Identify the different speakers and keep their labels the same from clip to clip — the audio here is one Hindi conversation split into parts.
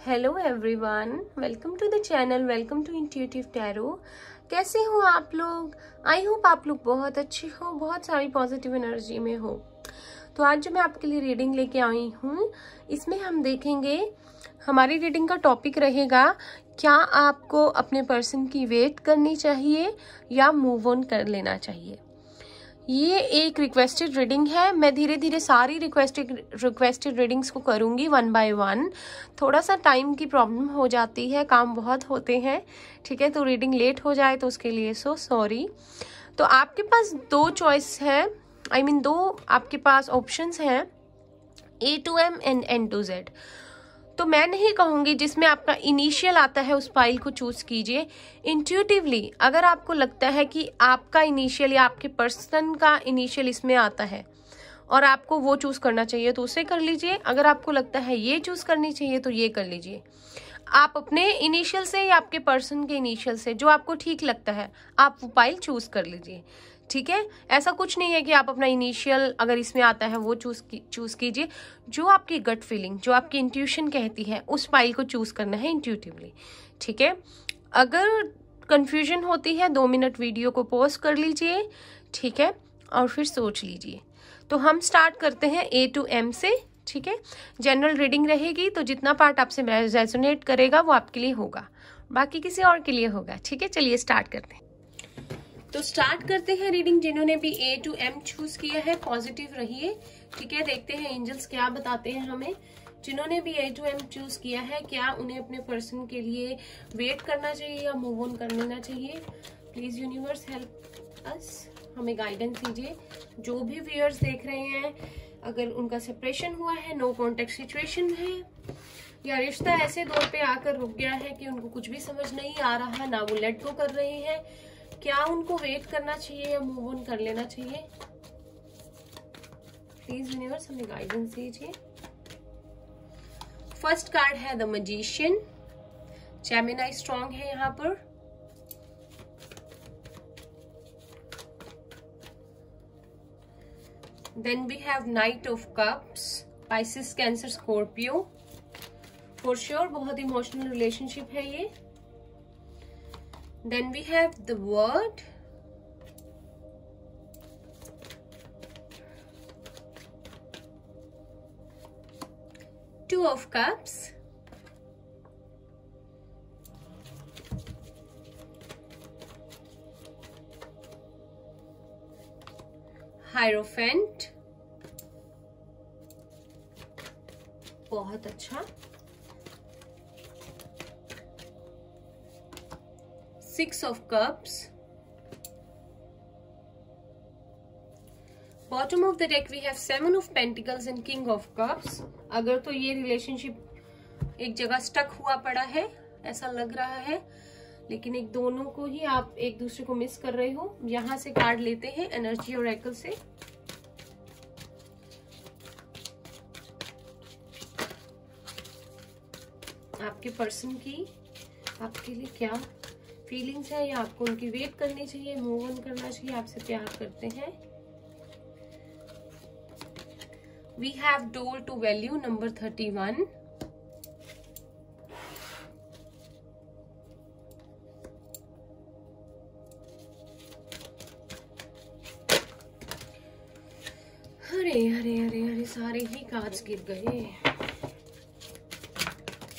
Speaker 1: Hello everyone, welcome to the channel, welcome to intuitive tarot. कैसे हो आप लोग? आई होप आप लोग बहुत अच्छे हो, बहुत सारी पॉजिटिव एनर्जी में हो। तो आज जो मैं आपके लिए रीडिंग लेके आई हूँ, इसमें हम देखेंगे, हमारी रीडिंग का टॉपिक रहेगा, क्या आपको अपने पर्सन की वेट करनी चाहिए या मूव ऑन कर लेना चाहिए। ये एक रिक्वेस्टेड रीडिंग है। मैं धीरे धीरे सारी रिक्वेस्टेड रीडिंग्स को करूंगी वन बाय वन। थोड़ा सा टाइम की प्रॉब्लम हो जाती है, काम बहुत होते हैं, ठीक है, तो रीडिंग लेट हो जाए तो उसके लिए सो सॉरी। तो आपके पास दो चॉइस है, दो आपके पास ऑप्शंस हैं, A to M and N to Z। तो मैं नहीं कहूंगी जिसमें आपका इनिशियल आता है उस फाइल को चूज कीजिए। इंट्यूटिवली अगर आपको लगता है कि आपका इनिशियल या आपके पर्सन का इनिशियल इसमें आता है और आपको वो चूज करना चाहिए तो उसे कर लीजिए। अगर आपको लगता है ये चूज करनी चाहिए तो ये कर लीजिए। आप अपने इनिशियल से या आपके पर्सन के इनिशियल से जो आपको ठीक लगता है आप वो फाइल चूज कर लीजिए, ठीक है। ऐसा कुछ नहीं है कि आप अपना इनिशियल अगर इसमें आता है वो चूज कीजिए। जो आपकी गट फीलिंग, जो आपकी इंट्यूशन कहती है उस फाइल को चूज करना है इंट्यूटिवली, ठीक है। अगर कंफ्यूजन होती है 2 मिनट वीडियो को पॉज कर लीजिए, ठीक है, और फिर सोच लीजिए। तो हम स्टार्ट करते हैं A to M से, ठीक है। जनरल रीडिंग रहेगी तो जितना पार्ट आपसे रेजोनेट करेगा वो आपके लिए होगा, बाकी किसी और के लिए होगा, ठीक है। चलिए स्टार्ट करते हैं। तो स्टार्ट करते हैं रीडिंग। जिन्होंने भी A to M चूज किया है पॉजिटिव रहिए, ठीक है। देखते हैं एंजल्स क्या बताते हैं हमें। जिन्होंने भी A to M चूज किया है, क्या उन्हें अपने पर्सन के लिए वेट करना चाहिए या मूव ऑन कर लेना चाहिए? प्लीज यूनिवर्स हेल्प अस, हमें गाइडेंस दीजिए। जो भी व्यूअर्स देख रहे हैं, अगर उनका सेपरेशन हुआ है, नो कॉन्टेक्ट सिचुएशन है, या रिश्ता ऐसे दौर पे आकर रुक गया है कि उनको कुछ भी समझ नहीं आ रहा है, ना वो लेट गो कर रहे हैं, क्या उनको वेट करना चाहिए या मूव ऑन कर लेना चाहिए? प्लीज यूनिवर्स हमें गाइडेंस दीजिए। फर्स्ट कार्ड है द मैजिशियन। जेमिनी स्ट्रॉन्ग है यहाँ पर। Then we have knight of cups, Pisces, cancer, Scorpio. For sure बहुत इमोशनल रिलेशनशिप है ये। Then we have the Word, Two of Cups, Hierophant, बहुत अच्छा। Six of Cups. Bottom of the deck we have Seven of Pentacles and King of Cups. अगर तो ये रिलेशनशिप एक जगह स्टक हुआ पड़ा है ऐसा लग रहा है, लेकिन एक दोनों को ही आप एक दूसरे को मिस कर रहे हो। यहां से कार्ड लेते हैं एनर्जी ओरेकल से। आपके पर्सन की आपके लिए क्या फीलिंग्स है, या आपको उनकी वेट करनी चाहिए, मूव ऑन करना चाहिए, आपसे प्यार करते हैं। We have door to value number 31। अरे अरे अरे अरे सारे ही कार्ड्स गिर गए।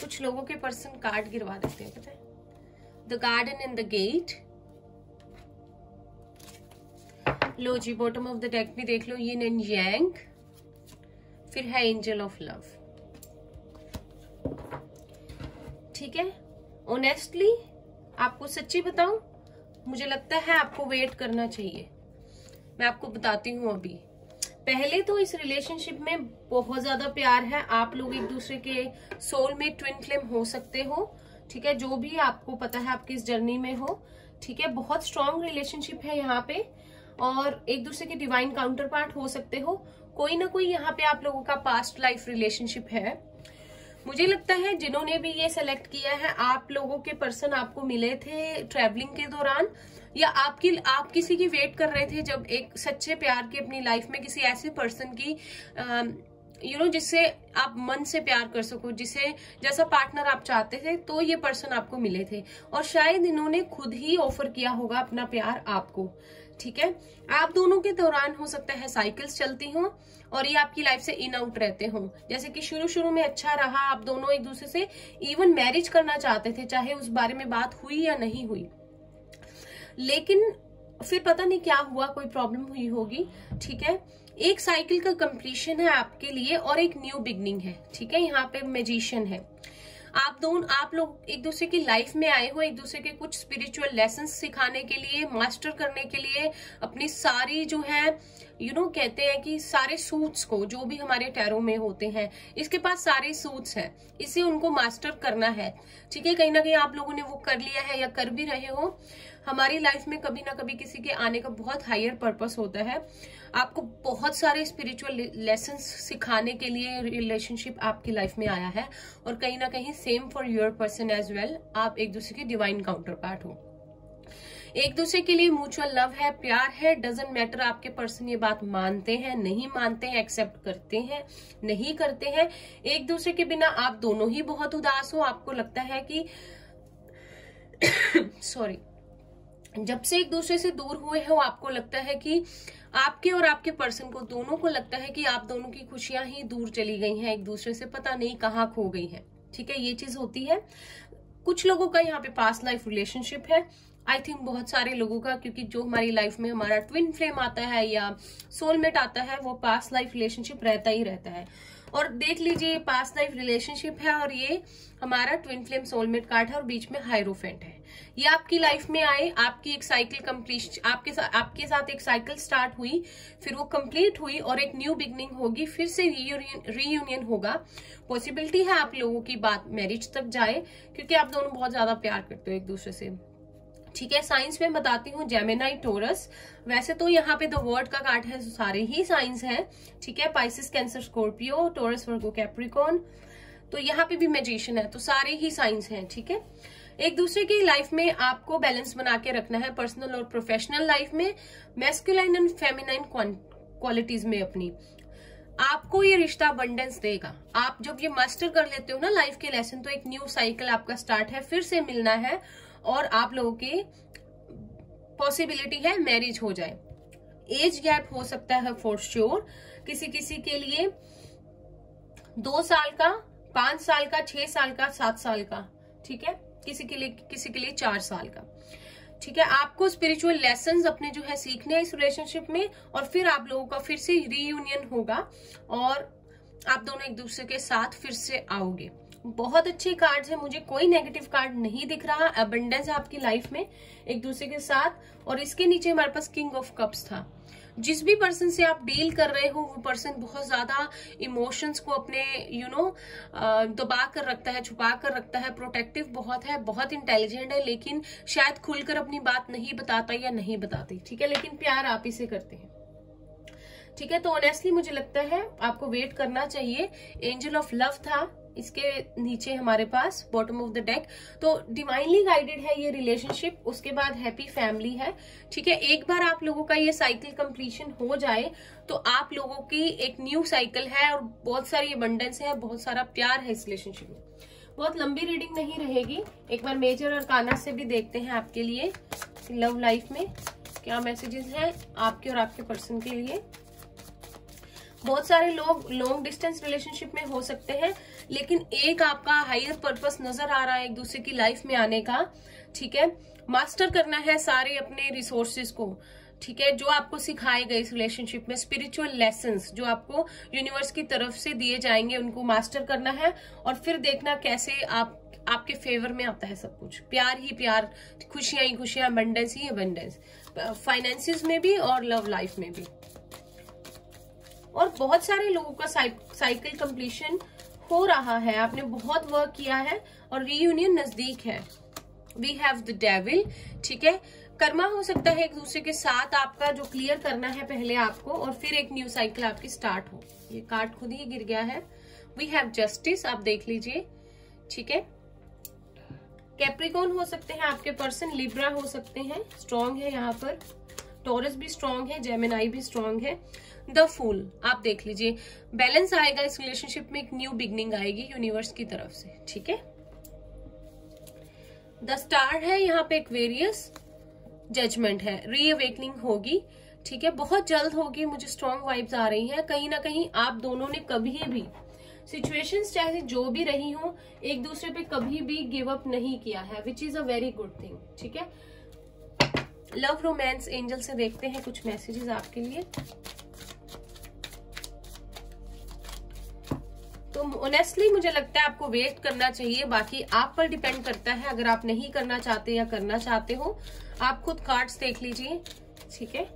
Speaker 1: कुछ लोगों के पर्सन कार्ड गिरवा देते हैं, पता है। The garden and the gate। लो जी, बॉटम ऑफ द डेक भी देख लो, यिन एंड यांग। फिर है एंजल ऑफ लव, ठीक है। ऑनेस्टली आपको सच्ची बताऊं, मुझे लगता है आपको वेट करना चाहिए। मैं आपको बताती हूँ अभी। पहले तो इस रिलेशनशिप में बहुत ज्यादा प्यार है, आप लोग एक दूसरे के सोल में ट्विन फ्लेम हो सकते हो, ठीक है। जो भी आपको पता है आपकी इस जर्नी में हो, ठीक है। बहुत स्ट्रॉन्ग रिलेशनशिप है यहाँ पे, और एक दूसरे के डिवाइन काउंटर पार्ट हो सकते हो। कोई ना कोई यहाँ पे आप लोगों का पास्ट लाइफ रिलेशनशिप है। मुझे लगता है जिन्होंने भी ये सेलेक्ट किया है, आप लोगों के पर्सन आपको मिले थे ट्रैवलिंग के दौरान, या आप किसी की वेट कर रहे थे जब एक सच्चे प्यार की अपनी लाइफ में किसी ऐसे पर्सन की जिससे आप मन से प्यार कर सको, जिसे जैसा पार्टनर आप चाहते थे, तो ये पर्सन आपको मिले थे और शायद इन्होंने खुद ही ऑफर किया होगा अपना प्यार आपको। ठीक है, आप दोनों के दौरान हो सकता है साइकिल्स चलती हों और ये आपकी लाइफ से इन आउट रहते हों। जैसे कि शुरू में अच्छा रहा, आप दोनों एक दूसरे से इवन मैरिज करना चाहते थे, चाहे उस बारे में बात हुई या नहीं हुई, लेकिन फिर पता नहीं क्या हुआ, कोई प्रॉब्लम हुई होगी। ठीक है, एक साइकिल का कंप्लीशन है आपके लिए और एक न्यू बिगनिंग है। ठीक है, यहाँ पे मैजिशियन है। आप लोग एक दूसरे की लाइफ में आए हो, एक दूसरे के कुछ स्पिरिचुअल लेसन्स सिखाने के लिए, मास्टर करने के लिए, अपनी सारी जो है कहते हैं कि सारे सूट्स को, जो भी हमारे टैरो में होते हैं, इसके पास सारे सूट्स हैं, इसे उनको मास्टर करना है। ठीक है, कहीं ना कहीं आप लोगों ने वो कर लिया है या कर भी रहे हो। हमारी लाइफ में कभी ना कभी किसी के आने का बहुत हायर पर्पस होता है। आपको बहुत सारे स्पिरिचुअल लेसन्स सिखाने के लिए रिलेशनशिप आपकी लाइफ में आया है और कहीं ना कहीं same for your person as well. आप एक दूसरे के डिवाइन काउंटर पार्ट हो, एक दूसरे के लिए म्यूचुअल लव है, प्यार है। डजंट मैटर आपके पर्सन ये बात मानते हैं, नहीं मानते हैं, एक्सेप्ट करते हैं, नहीं करते हैं। एक दूसरे के बिना आप दोनों ही बहुत उदास हो। आपको लगता है कि सॉरी, जब से एक दूसरे से दूर हुए हो, आपको लगता है कि आपके और आपके पर्सन को, दोनों को लगता है कि आप दोनों की खुशियां ही दूर चली गई हैं, एक दूसरे से पता नहीं कहाँ खो गई हैं। ठीक है, ये चीज होती है। कुछ लोगों का यहाँ पे पास्ट लाइफ रिलेशनशिप है, आई थिंक बहुत सारे लोगों का, क्योंकि जो हमारी लाइफ में हमारा ट्विन फ्लेम आता है या सोलमेट आता है, वो पास्ट लाइफ रिलेशनशिप रहता ही रहता है। और देख लीजिए, पास्ट लाइफ रिलेशनशिप है और ये हमारा ट्विन फ्लेम सोलमेट कार्ड है और बीच में हायरोफेंट है। ये आपकी लाइफ में आए, आपकी एक साइकिल कंप्लीट, आपके साथ एक साइकिल स्टार्ट हुई, फिर वो कंप्लीट हुई और एक न्यू बिगनिंग होगी, फिर से रीयूनियन होगा। पॉसिबिलिटी है आप लोगों की बात मैरिज तक जाए, क्योंकि आप दोनों बहुत ज्यादा प्यार करते हो एक दूसरे से। ठीक है, साइंस में बताती हूँ, जेमिनाई, टोरस। वैसे तो यहाँ पे द वर्ड का कार्ड है, सारे ही साइंस हैं। ठीक है, पाइसेस, कैंसर, स्कॉर्पियो, टोरस, वर्गो, कैप्रिकॉर्न। तो यहाँ पे भी मैजिशियन है, तो सारे ही साइंस हैं। ठीक है, एक दूसरे की लाइफ में आपको बैलेंस बना के रखना है, पर्सनल और प्रोफेशनल लाइफ में, मैस्कुलाइन एंड फेमिनाइन क्वालिटीज में अपनी। आपको ये रिश्ता अबंडेंस देगा। आप जब ये मास्टर कर लेते हो ना लाइफ के लेसन, तो एक न्यू साइकिल आपका स्टार्ट है, फिर से मिलना है और आप लोगों की पॉसिबिलिटी है मैरिज हो जाए। एज गैप हो सकता है फॉर श्योर, किसी किसी के लिए 2 साल का, 5 साल का, 6 साल का, 7 साल का। ठीक है, किसी के लिए 4 साल का। ठीक है, आपको स्पिरिचुअल लेसन्स अपने जो है सीखने हैं इस रिलेशनशिप में, और फिर आप लोगों का फिर से रीयूनियन होगा और आप दोनों एक दूसरे के साथ फिर से आओगे। बहुत अच्छे कार्ड्स हैं, मुझे कोई नेगेटिव कार्ड नहीं दिख रहा। अबंडेंस है आपकी लाइफ में एक दूसरे के साथ। और इसके नीचे हमारे पास किंग ऑफ कप्स था। जिस भी पर्सन से आप डील कर रहे हो, वो पर्सन बहुत ज्यादा इमोशंस को अपने दबा कर रखता है, छुपा कर रखता है, प्रोटेक्टिव बहुत है, बहुत इंटेलिजेंट है, लेकिन शायद खुलकर अपनी बात नहीं बताता या नहीं बताती। ठीक है, लेकिन प्यार आप ही से करते हैं। ठीक है, तो ऑनेस्टली मुझे लगता है आपको वेट करना चाहिए। एंजल ऑफ लव था इसके नीचे हमारे पास, बॉटम ऑफ द डेक। तो डिवाइनली गाइडेड है ये रिलेशनशिप। उसके बाद हैप्पी फैमिली है। ठीक है, एक बार आप लोगों का ये साइकिल कंप्लीशन हो जाए तो आप लोगों की एक न्यू साइकिल है और बहुत सारी अबंडेंस है, बहुत सारा प्यार है इस रिलेशनशिप में। बहुत लंबी रीडिंग नहीं रहेगी, एक बार मेजर और काना से भी देखते हैं आपके लिए लव लाइफ में क्या मैसेजेस हैं आपके और आपके पर्सन के लिए। बहुत सारे लोग लॉन्ग डिस्टेंस रिलेशनशिप में हो सकते हैं, लेकिन एक आपका हायर पर्पस नजर आ रहा है एक दूसरे की लाइफ में आने का। ठीक है, मास्टर करना है सारे अपने रिसोर्सेज को। ठीक है, जो आपको सिखाए गए इस रिलेशनशिप में, स्पिरिचुअल लेसन्स जो आपको यूनिवर्स की तरफ से दिए जाएंगे, उनको मास्टर करना है और फिर देखना कैसे आपके फेवर में आता है सब कुछ। प्यार ही प्यार, खुशियां ही खुशियां, अबंडेंस ही अबंडेंस, फाइनेंसिस में भी और लव लाइफ में भी। और बहुत सारे लोगों का साइकिल कंप्लीशन हो रहा है, आपने बहुत वर्क किया है और रीयूनियन नजदीक है। We have the devil. ठीक है, कर्मा हो सकता है एक दूसरे के साथ आपका, जो क्लियर करना है पहले आपको, और फिर एक न्यू साइकिल आपकी स्टार्ट हो। ये कार्ड खुद ही गिर गया है। वी हैव जस्टिस, आप देख लीजिए। ठीक है, कैप्रिकॉर्न हो सकते हैं आपके पर्सन, लिब्रा हो सकते हैं, स्ट्रॉन्ग है यहाँ पर। टॉरस भी स्ट्रांग है, जेमिनाई भी स्ट्रांग है। द फूल, आप देख लीजिए, बैलेंस आएगा इस रिलेशनशिप में, एक न्यू बिगनिंग आएगी यूनिवर्स की तरफ से, ठीक है। द स्टार है यहाँ पे, एक्वेरियस, जजमेंट है, रीअवेकनिंग होगी, ठीक है, बहुत जल्द होगी। मुझे स्ट्रॉन्ग वाइब्स आ रही हैं। कहीं ना कहीं आप दोनों ने कभी भी सिचुएशंस चाहे जो भी रही हो, एक दूसरे पे कभी भी गिव अप नहीं किया है, which is a very good thing, ठीक है। लव रोमांस एंजल से देखते हैं कुछ मैसेजेस आपके लिए। तो ऑनेस्टली मुझे लगता है आपको वेट करना चाहिए, बाकी आप पर डिपेंड करता है। अगर आप नहीं करना चाहते या करना चाहते हो, आप खुद कार्ड्स देख लीजिए, ठीक है।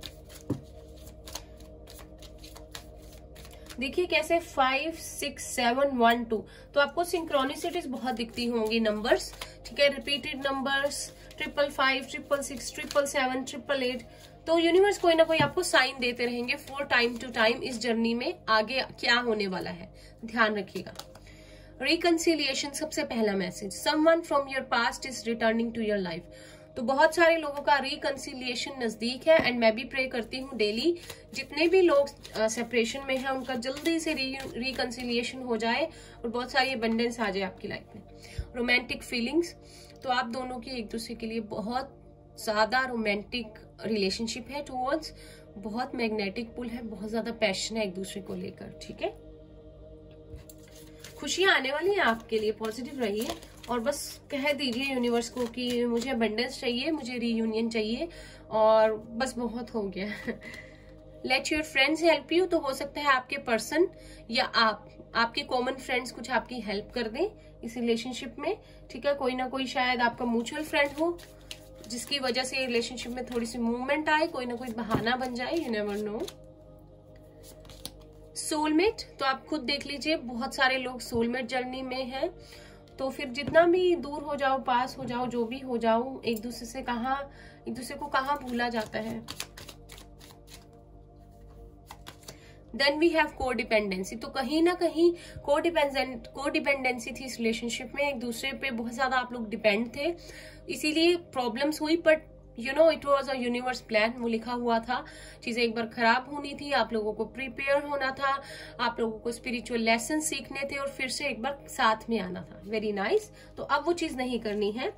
Speaker 1: देखिए कैसे 5 6 7 1 2, तो आपको सिंक्रोनिसिटीज बहुत दिखती होंगी नंबर्स, ठीक है। रिपीटेड नंबर्स 555 666 777 888, तो यूनिवर्स कोई ना कोई आपको साइन देते रहेंगे फॉर टाइम टू टाइम इस जर्नी में आगे क्या होने वाला है, ध्यान रखिएगा। रिकंसिलिएशन सबसे पहला message, someone from your past is returning to your life. तो बहुत सारे लोगों का रिकंसिलिएशन नजदीक है, एंड मैं भी प्रे करती हूँ डेली जितने भी लोग सेपरेशन में हैं उनका जल्दी से रिकंसिलिएशन हो जाए और बहुत सारी अबंडेंस आ जाए आपकी लाइफ में। रोमांटिक फीलिंग्स, तो आप दोनों की एक दूसरे के लिए बहुत ज्यादा रोमांटिक रिलेशनशिप है टूवर्ड्स, बहुत मैग्नेटिक पुल है, बहुत ज्यादा पैशन है एक दूसरे को लेकर, ठीक है। खुशियां आने वाली हैं आपके लिए, पॉजिटिव रहिए और बस कह दीजिए यूनिवर्स को कि मुझे अबंडेंस चाहिए, मुझे रीयूनियन चाहिए और बस बहुत हो गया। Let your friends help you, तो हो सकता है आपके पर्सन या आपके कॉमन फ्रेंड्स कुछ आपकी हेल्प कर दें इस रिलेशनशिप में, ठीक है। कोई ना कोई शायद आपका म्यूचुअल फ्रेंड हो जिसकी वजह से रिलेशनशिप में थोड़ी सी मूवमेंट आए, कोई ना कोई बहाना बन जाए, यू नेवर नो। सोलमेट, तो आप खुद देख लीजिए, बहुत सारे लोग सोलमेट जर्नी में हैं, तो फिर जितना भी दूर हो जाओ, पास हो जाओ, जो भी हो जाओ, एक दूसरे को कहाँ भूला जाता है। देन वी हैव कोडिपेंडेंसी, तो कहीं ना कहीं कोडिपेंडेंसी थी इस रिलेशनशिप में, एक दूसरे पे बहुत ज्यादा आप लोग डिपेंड थे, इसीलिए प्रॉब्लम्स हुई। But you know it was a universe plan, वो लिखा हुआ था, चीजें एक बार खराब होनी थी, आप लोगों को प्रिपेयर होना था, आप लोगों को स्पिरिचुअल लेसन सीखने थे और फिर से एक बार साथ में आना था। वेरी नाइस, तो अब वो चीज नहीं करनी है।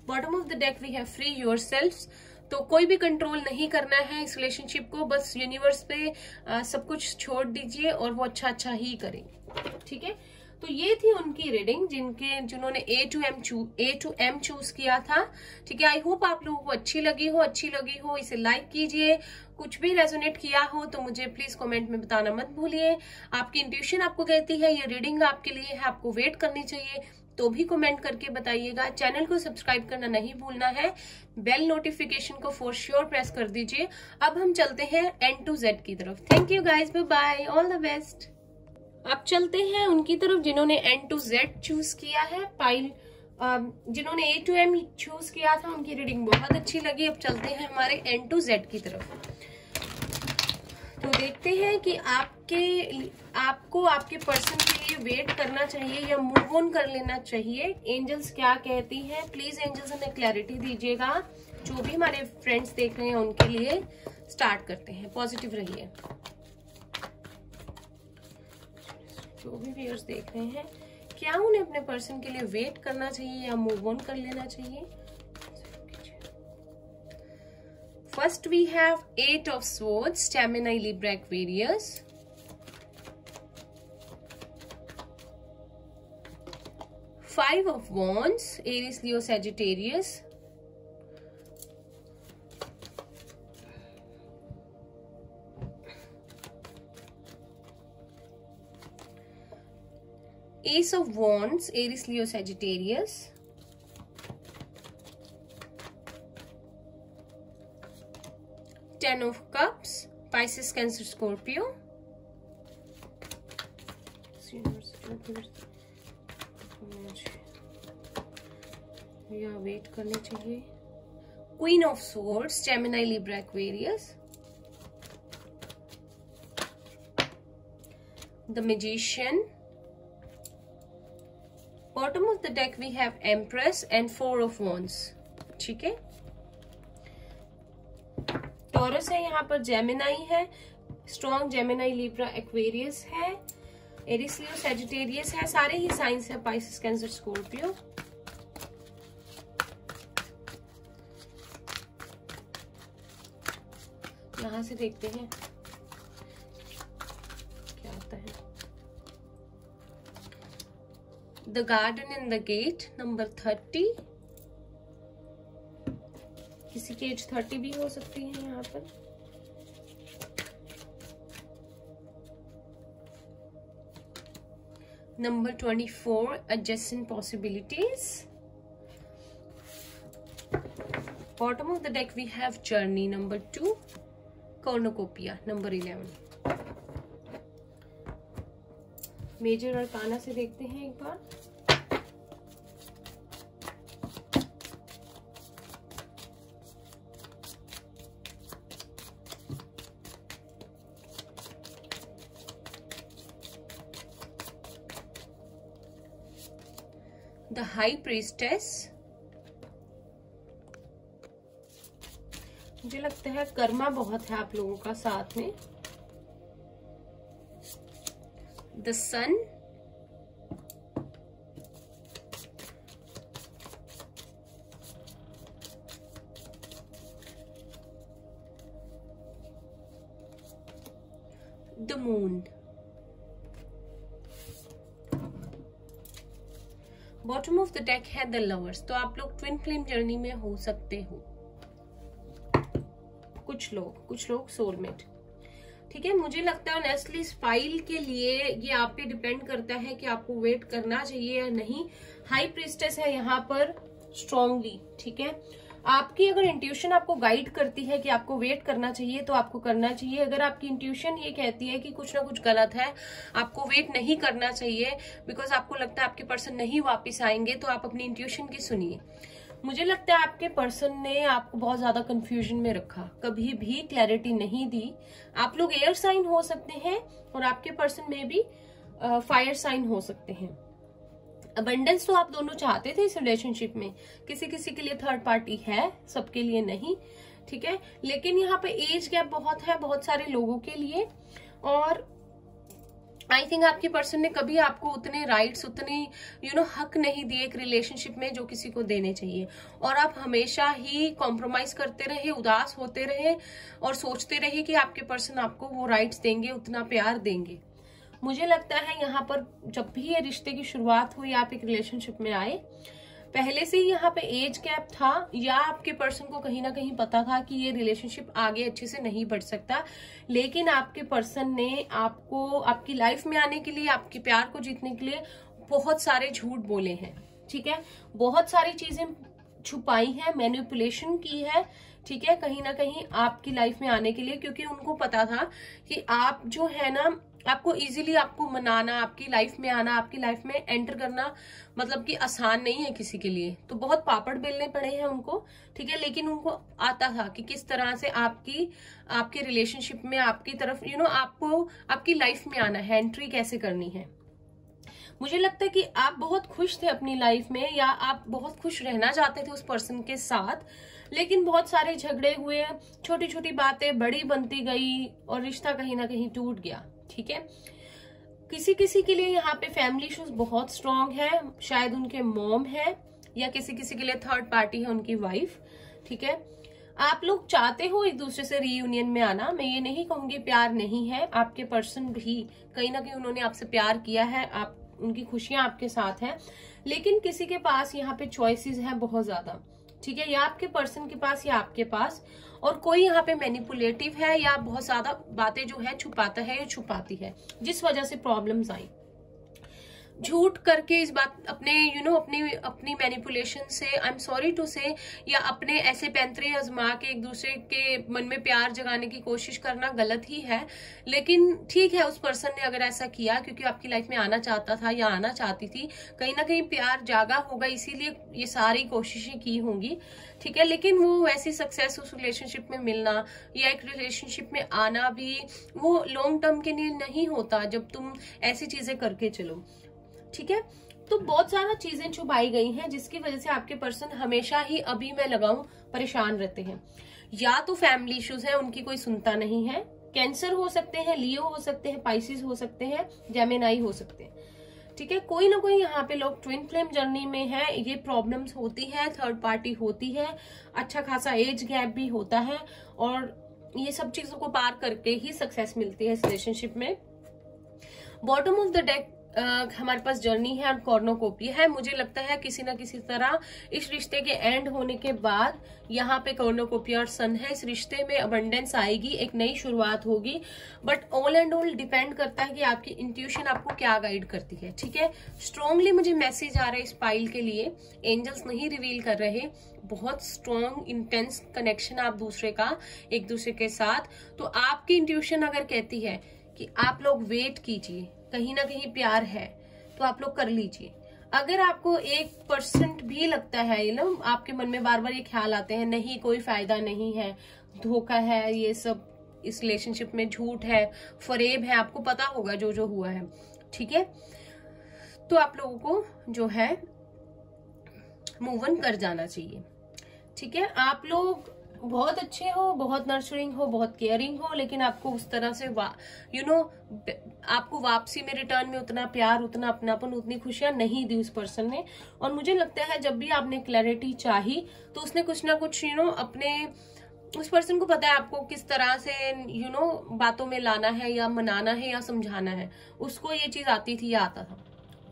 Speaker 1: Bottom of the deck we have free yourselves, तो कोई भी कंट्रोल नहीं करना है इस रिलेशनशिप को, बस यूनिवर्स पे सब कुछ छोड़ दीजिए और वो अच्छा ही करेंगे, ठीक है। तो ये थी उनकी रीडिंग जिन्होंने A to M चूज किया था, ठीक है। आई होप आप लोगों को अच्छी लगी हो, इसे लाइक कीजिए। कुछ भी रेजोनेट किया हो तो मुझे प्लीज कमेंट में बताना मत भूलिए। आपकी इंट्यूशन आपको कहती है ये रीडिंग आपके लिए है, आपको वेट करनी चाहिए, तो भी कमेंट करके बताइएगा। चैनल को सब्सक्राइब करना नहीं भूलना है, बेल नोटिफिकेशन को फॉर श्योर प्रेस कर दीजिए। अब हम चलते हैं N to Z की तरफ। Thank you guys, bye bye, all the best. अब चलते हैं उनकी तरफ जिन्होंने N to Z चूज किया है। जिन्होंने A to M चूज किया था उनकी रीडिंग बहुत अच्छी लगी। अब चलते हैं हमारे N to Z की तरफ, तो देखते हैं कि आपको आपके पर्सन के लिए वेट करना चाहिए या मूव ऑन कर लेना चाहिए। एंजल्स क्या कहती हैं, प्लीज एंजल्स हमें क्लैरिटी दीजिएगा। जो भी हमारे फ्रेंड्स देख रहे हैं उनके लिए स्टार्ट करते हैं, पॉजिटिव रहिए। जो भी व्यूअर्स देख रहे हैं, क्या उन्हें अपने पर्सन के लिए वेट करना चाहिए या मूव ऑन कर लेना चाहिए। First we have 8 of Swords, Gemini, Libra, Aquarius. 5 of Wands, Aries, Leo, Sagittarius. Ace of Wands, Aries, Leo, Sagittarius. Ten of Cups, Pisces, Cancer, Scorpio. या वेट करनी चाहिए। Queen of Swords, Gemini, Libra, Aquarius. The Magician. Bottom of the deck we have Empress and 4 of Wands, ठीक है। टॉरस है, यहाँ पर जेमिनाई है, स्ट्रॉन्ग जेमिनाई, लिब्रा, एक्वेरियस है, एरिस, लियो, सैजिटेरियस है, सारे ही साइंस है, पाइसेस, कैंसर, स्कॉर्पियो। यहां से देखते हैं क्या आता है। The garden in the gate, number 30, किसी की एज 30 भी हो सकती है यहाँ पर। Number 24, adjacent possibilities. Bottom of the deck we have journey, number 2, cornucopia, number 11. Major arcana से देखते हैं एक बार। द हाई प्रीस्टेस, मुझे लगता है कर्मा बहुत है आप लोगों का साथ में। The sun, the moon. Bottom of the deck है द लवर्स। तो आप लोग ट्विन फ्लेम जर्नी में हो सकते हो, कुछ लोग सोलमेट। ठीक है, मुझे लगता है ऑनेस्टली इस फाइल के लिए ये आप पे डिपेंड करता है कि आपको वेट करना चाहिए या नहीं। हाई प्रीस्टेस है यहाँ पर स्ट्रांगली। ठीक है, आपकी अगर इंट्यूशन आपको गाइड करती है कि आपको वेट करना चाहिए तो आपको करना चाहिए। अगर आपकी इंट्यूशन ये कहती है कि कुछ ना कुछ गलत है, आपको वेट नहीं करना चाहिए बिकॉज आपको लगता है आपके पर्सन नहीं वापस आएंगे, तो आप अपनी इंट्यूशन की सुनिए। मुझे लगता है आपके पर्सन ने आपको बहुत ज्यादा कंफ्यूजन में रखा, कभी भी क्लैरिटी नहीं दी। आप लोग एयर साइन हो सकते हैं और आपके पर्सन में भी फायर साइन हो सकते हैं। अबंडेंस तो आप दोनों चाहते थे इस रिलेशनशिप में, किसी किसी के लिए थर्ड पार्टी है, सबके लिए नहीं। ठीक है, लेकिन यहाँ पे एज गैप बहुत है बहुत सारे लोगों के लिए, और आई थिंक आपके पर्सन ने कभी आपको उतने राइट्स, उतने हक नहीं दिए एक रिलेशनशिप में जो किसी को देने चाहिए, और आप हमेशा ही कॉम्प्रोमाइज करते रहे, उदास होते रहे और सोचते रहे कि आपके पर्सन आपको वो राइट्स देंगे, उतना प्यार देंगे। मुझे लगता है यहाँ पर जब भी ये रिश्ते की शुरुआत हुई, आप एक रिलेशनशिप में आए, पहले से ही यहाँ पे एज गैप था, या आपके पर्सन को कहीं ना कहीं पता था कि ये रिलेशनशिप आगे अच्छे से नहीं बढ़ सकता, लेकिन आपके पर्सन ने आपको आपकी लाइफ में आने के लिए, आपके प्यार को जीतने के लिए बहुत सारे झूठ बोले हैं। ठीक है, बहुत सारी चीजें छुपाई है, मैनिपुलेशन की है। ठीक है, कहीं ना कहीं आपकी लाइफ में आने के लिए, क्योंकि उनको पता था कि आप जो है ना, आपको इजीली आपको मनाना, आपकी लाइफ में आना, आपकी लाइफ में एंटर करना मतलब कि आसान नहीं है किसी के लिए। तो बहुत पापड़ बेलने पड़े हैं उनको। ठीक है, लेकिन उनको आता था कि किस तरह से आपके रिलेशनशिप में आपकी तरफ आपको आपकी लाइफ में आना है, एंट्री कैसे करनी है। मुझे लगता है कि आप बहुत खुश थे अपनी लाइफ में, या आप बहुत खुश रहना चाहते थे उस पर्सन के साथ, लेकिन बहुत सारे झगड़े हुए, छोटी छोटी बातें बड़ी बनती गई और रिश्ता कहीं ना कहीं टूट गया। ठीक है, किसी किसी के लिए यहाँ पे फैमिली इश्यूज बहुत स्ट्रांग है, शायद उनके मॉम है, या किसी किसी के लिए थर्ड पार्टी है, उनकी वाइफ। ठीक है, आप लोग चाहते हो एक दूसरे से रीयूनियन में आना। मैं ये नहीं कहूंगी प्यार नहीं है, आपके पर्सन भी कहीं ना कहीं उन्होंने आपसे प्यार किया है, आप उनकी खुशियां आपके साथ हैं, लेकिन किसी के पास यहाँ पे चॉइसेस हैं बहुत ज्यादा। ठीक है, या आपके पर्सन के पास या आपके पास, और कोई यहाँ पे मैनिपुलेटिव है या बहुत ज्यादा बातें जो है छुपाता है या छुपाती है, जिस वजह से प्रॉब्लम्स आई। झूठ करके इस बात अपने अपनी मैनिपुलेशन से, आई एम सॉरी टू से, या अपने ऐसे पैंतरे आजमा के एक दूसरे के मन में प्यार जगाने की कोशिश करना गलत ही है। लेकिन ठीक है, उस पर्सन ने अगर ऐसा किया क्योंकि आपकी लाइफ में आना चाहता था या आना चाहती थी, कहीं ना कहीं प्यार जागा होगा, इसीलिए ये सारी कोशिशें की होंगी। ठीक है, लेकिन वो वैसी सक्सेस उस रिलेशनशिप में मिलना या एक रिलेशनशिप में आना भी वो लॉन्ग टर्म के लिए नहीं होता जब तुम ऐसी चीजें करके चलो। ठीक है, तो बहुत सारा चीजें छुपाई गई हैं जिसकी वजह से आपके पर्सन हमेशा ही, अभी मैं लगाऊं, परेशान रहते हैं। या तो फैमिली इश्यूज है, उनकी कोई सुनता नहीं है। कैंसर हो सकते हैं, लियो हो सकते हैं, पाइसिस हो सकते हैं, जेमिनाई हो सकते हैं, ठीक है। कोई ना कोई यहाँ पे लोग ट्विन फ्लेम जर्नी में है, ये प्रॉब्लम्स होती है, थर्ड पार्टी होती है, अच्छा खासा एज गैप भी होता है, और ये सब चीजों को पार करके ही सक्सेस मिलती है इस रिलेशनशिप में। बॉटम ऑफ द डेक हमारे पास जर्नी है और कॉर्नोकोपिया है। मुझे लगता है किसी ना किसी तरह इस रिश्ते के एंड होने के बाद यहाँ पे कॉर्नोकोपिया और सन है, इस रिश्ते में अबंडेंस आएगी, एक नई शुरुआत होगी। But all and all depend करता है कि आपकी इंट्यूशन आपको क्या गाइड करती है, ठीक है। स्ट्रांगली मुझे मैसेज आ रहा है इस पाइल के लिए, एंजल्स नहीं रिवील कर रहे, बहुत स्ट्रॉन्ग इंटेंस कनेक्शन आप दूसरे का एक दूसरे के साथ। तो आपकी इंट्यूशन अगर कहती है कि आप लोग वेट कीजिए, कहीं ना कहीं प्यार है, तो आप लोग कर लीजिए। अगर आपको 1% भी लगता है, आपके मन में बार बार ये ख्याल आते हैं नहीं कोई फायदा नहीं है, धोखा है, ये सब इस रिलेशनशिप में झूठ है, फरेब है, आपको पता होगा जो जो हुआ है, ठीक है, तो आप लोगों को जो है मूव ऑन कर जाना चाहिए, ठीक है। आप लोग बहुत अच्छे हो, बहुत नर्चरिंग हो, बहुत केयरिंग हो, लेकिन आपको उस तरह से आपको वापसी में रिटर्न में उतना प्यार, उतना अपनापन, उतनी खुशियां नहीं दी उस पर्सन ने। और मुझे लगता है जब भी आपने क्लैरिटी चाही तो उसने कुछ ना कुछ अपने, उस पर्सन को पता है आपको किस तरह से बातों में लाना है या मनाना है या समझाना है। उसको ये चीज आती थी या आता था,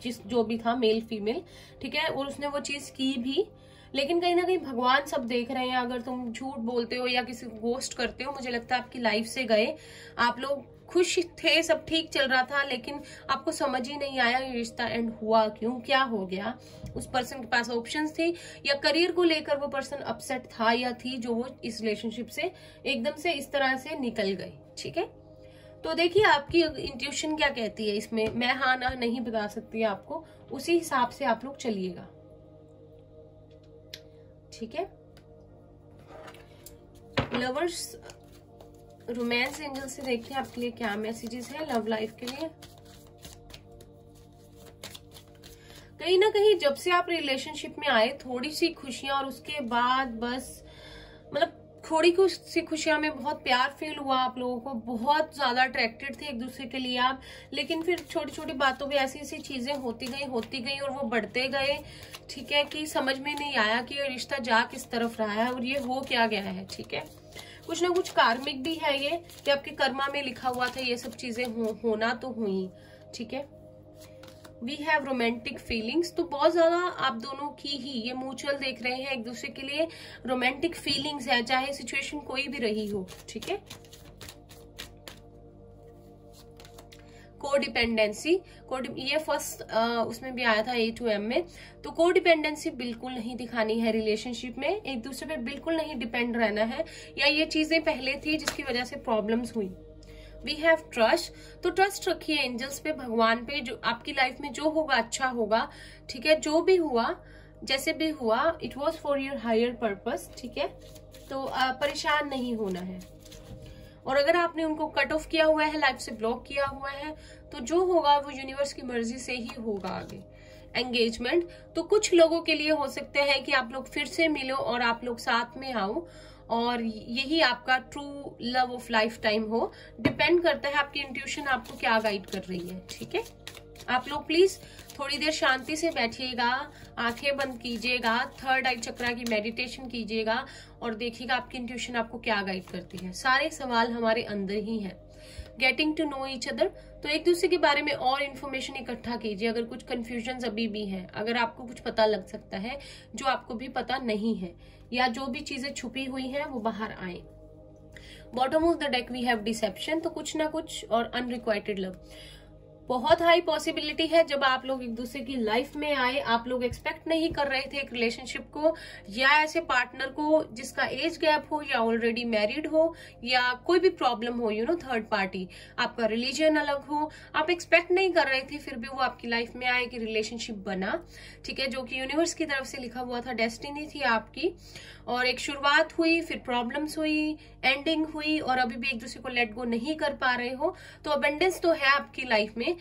Speaker 1: जो भी था, मेल फीमेल, ठीक है, और उसने वो चीज की भी। लेकिन कहीं ना कहीं भगवान सब देख रहे हैं, अगर तुम झूठ बोलते हो या किसी को गोस्ट करते हो, मुझे लगता है आपकी लाइफ से गए। आप लोग खुश थे, सब ठीक चल रहा था, लेकिन आपको समझ ही नहीं आया ये रिश्ता एंड हुआ क्यों, क्या हो गया। उस पर्सन के पास ऑप्शंस थी, या करियर को लेकर वो पर्सन अपसेट था या थी, जो वो इस रिलेशनशिप से एकदम से इस तरह से निकल गए, ठीक है। तो देखिए आपकी इंट्यूशन क्या कहती है इसमें, मैं हाँ ना नहीं बता सकती आपको, उसी हिसाब से आप लोग चलिएगा, ठीक है। लवर्स रोमांस एंजल से देखते हैं आपके लिए क्या मैसेजेस है लव लाइफ के लिए। कहीं ना कहीं जब से आप रिलेशनशिप में आए, थोड़ी सी खुशियां, और उसके बाद बस मतलब थोड़ी सी खुशियां में बहुत प्यार फील हुआ आप लोगों को, बहुत ज्यादा अट्रैक्टेड थे एक दूसरे के लिए आप। लेकिन फिर छोटी छोटी बातों पे ऐसी ऐसी चीजें होती गई और वो बढ़ते गए, ठीक है, कि समझ में नहीं आया कि ये रिश्ता जा किस तरफ रहा है और ये हो क्या गया है, ठीक है। कुछ ना कुछ कार्मिक भी है ये, कि आपके कर्मा में लिखा हुआ था ये सब चीजें होना तो हुई, ठीक है। वी हैव रोमांटिक फीलिंग्स, तो बहुत ज्यादा आप दोनों की ही ये म्यूचुअल देख रहे हैं, एक दूसरे के लिए रोमांटिक फीलिंग्स है, चाहे सिचुएशन कोई भी रही हो, ठीक है। कोडिपेंडेंसी, ये फर्स्ट उसमें भी आया था A2M में। तो कोडिपेंडेंसी बिल्कुल नहीं दिखानी है रिलेशनशिप में, एक दूसरे पे बिल्कुल नहीं डिपेंड रहना है, या ये चीजें पहले थी जिसकी वजह से प्रॉब्लम्स हुई। वी हैव ट्रस्ट, तो ट्रस्ट रखिए एंजल्स पे, भगवान पे, जो आपकी लाइफ में जो होगा अच्छा होगा, ठीक है। जो भी हुआ, जैसे भी हुआ, it was for your higher purpose, ठीक है। तो परेशान नहीं होना है। और अगर आपने उनको कट ऑफ किया हुआ है, लाइफ से ब्लॉक किया हुआ है, तो जो होगा वो यूनिवर्स की मर्जी से ही होगा आगे। एंगेजमेंट, तो कुछ लोगों के लिए हो सकता है कि आप लोग फिर से मिलो और आप लोग साथ में आओ, और यही आपका true love of life time हो। डिपेंड करता है आपकी इंट्यूशन आपको क्या गाइड कर रही है, ठीक है। आप लोग प्लीज थोड़ी देर शांति से बैठिएगा, आंखें बंद कीजिएगा, थर्ड आई चक्रा की मेडिटेशन कीजिएगा और देखिएगा आपकी इंट्यूशन आपको क्या गाइड करती है। सारे सवाल हमारे अंदर ही हैं। Getting to know each other, तो एक दूसरे के बारे में और इन्फॉर्मेशन इकट्ठा कीजिए। अगर कुछ कंफ्यूजन अभी भी है, अगर आपको कुछ पता लग सकता है जो आपको भी पता नहीं है, या जो भी चीजें छुपी हुई हैं वो बाहर आए। Bottom of the deck we have deception, तो कुछ ना कुछ, और अनरिक्वाइटेड लव। बहुत हाई पॉसिबिलिटी है जब आप लोग एक दूसरे की लाइफ में आए, आप लोग एक्सपेक्ट नहीं कर रहे थे एक रिलेशनशिप को, या ऐसे पार्टनर को जिसका एज गैप हो, या ऑलरेडी मैरिड हो, या कोई भी प्रॉब्लम हो, थर्ड पार्टी, आपका रिलीजन अलग हो, आप एक्सपेक्ट नहीं कर रहे थे, फिर भी वो आपकी लाइफ में आए कि रिलेशनशिप बना, ठीक है, जो कि यूनिवर्स की तरफ से लिखा हुआ था, डेस्टिनी थी आपकी। और एक शुरुआत हुई, फिर प्रॉब्लम्स हुई, एंडिंग हुई, और अभी भी एक दूसरे को लेट गो नहीं कर पा रहे हो। तो अबेंडेंस तो है आपकी लाइफ में,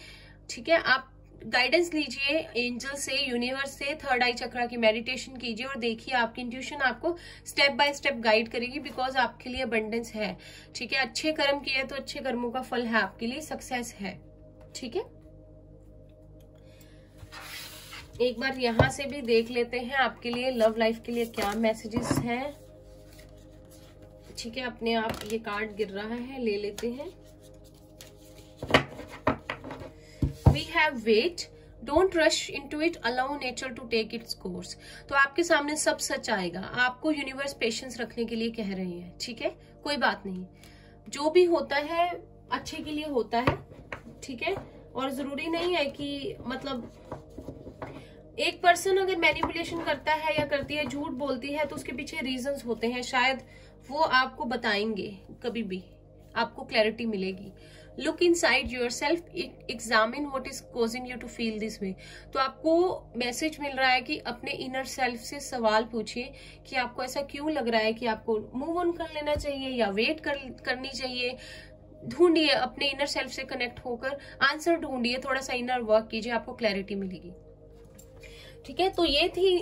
Speaker 1: ठीक है। आप गाइडेंस लीजिए एंजल से, यूनिवर्स से, थर्ड आई चक्रा की मेडिटेशन कीजिए और देखिए आपकी इंट्यूशन आपको स्टेप बाय स्टेप गाइड करेगी, बिकॉज आपके लिए अबंडेंस है। ठीक है, अच्छे कर्म किए तो अच्छे कर्मों का फल है आपके लिए, सक्सेस है। ठीक है, एक बार यहां से भी देख लेते हैं आपके लिए लव लाइफ के लिए क्या मैसेजेस हैं। ठीक है, अपने आप ये कार्ड गिर रहा है, ले लेते हैं। We have wait, don't rush into it, allow nature to take its course. तो आपके सामने सब सच आएगा, आपको यूनिवर्स पेशेंस रखने के लिए कह रही है। ठीक है, कोई बात नहीं, जो भी होता है अच्छे के लिए होता है। ठीक है, और जरूरी नहीं है कि मतलब एक पर्सन अगर मैनिपुलेशन करता है या करती है, झूठ बोलती है, तो उसके पीछे रीजंस होते हैं, शायद वो आपको बताएंगे, कभी भी आपको क्लैरिटी मिलेगी। Look inside yourself, examine what is causing you to feel this way. तो आपको मैसेज मिल रहा है कि अपने इनर सेल्फ से सवाल पूछिए कि आपको ऐसा क्यों लग रहा है, कि आपको मूव ऑन कर लेना चाहिए या वेट करनी चाहिए। ढूंढिए, अपने इनर सेल्फ से कनेक्ट होकर आंसर ढूंढिए, थोड़ा सा इनर वर्क कीजिए, आपको क्लैरिटी मिलेगी। ठीक है, तो ये थी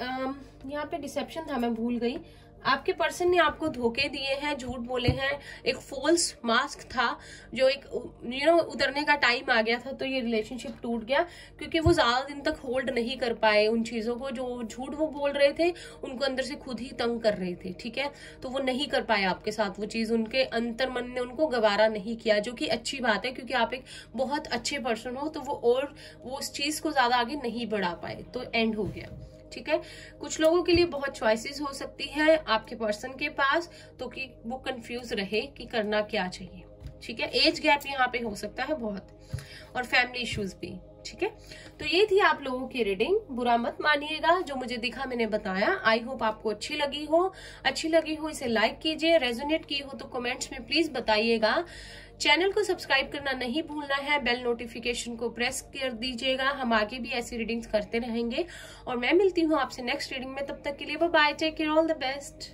Speaker 1: यहाँ पे डिसेप्शन था, मैं भूल गई। आपके पर्सन ने आपको धोखे दिए हैं, झूठ बोले हैं, एक फॉल्स मास्क था जो एक उतरने का टाइम आ गया था, तो ये रिलेशनशिप टूट गया क्योंकि वो ज्यादा दिन तक होल्ड नहीं कर पाए उन चीजों को, जो झूठ वो बोल रहे थे उनको अंदर से खुद ही तंग कर रहे थे। ठीक है, तो वो नहीं कर पाए आपके साथ वो चीज, उनके अंतर मन ने उनको गवारा नहीं किया, जो कि अच्छी बात है क्योंकि आप एक बहुत अच्छे पर्सन हो, तो वो उस चीज को ज्यादा आगे नहीं बढ़ा पाए, तो एंड हो गया। ठीक है, कुछ लोगों के लिए बहुत चॉइसेस हो सकती है आपके पर्सन के पास, तो कि वो कंफ्यूज रहे कि करना क्या चाहिए। ठीक है, एज गैप यहाँ पे हो सकता है बहुत, और फैमिली इश्यूज भी। ठीक है, तो ये थी आप लोगों की रीडिंग, बुरा मत मानिएगा, जो मुझे दिखा मैंने बताया। आई होप आपको अच्छी लगी हो इसे लाइक कीजिए, रेजोनेट की हो तो कमेंट्स में प्लीज बताइएगा। चैनल को सब्सक्राइब करना नहीं भूलना है, बेल नोटिफिकेशन को प्रेस कर दीजिएगा, हम आगे भी ऐसी रीडिंग्स करते रहेंगे। और मैं मिलती हूँ आपसे नेक्स्ट रीडिंग में, तब तक के लिए bye bye, take care, all the best.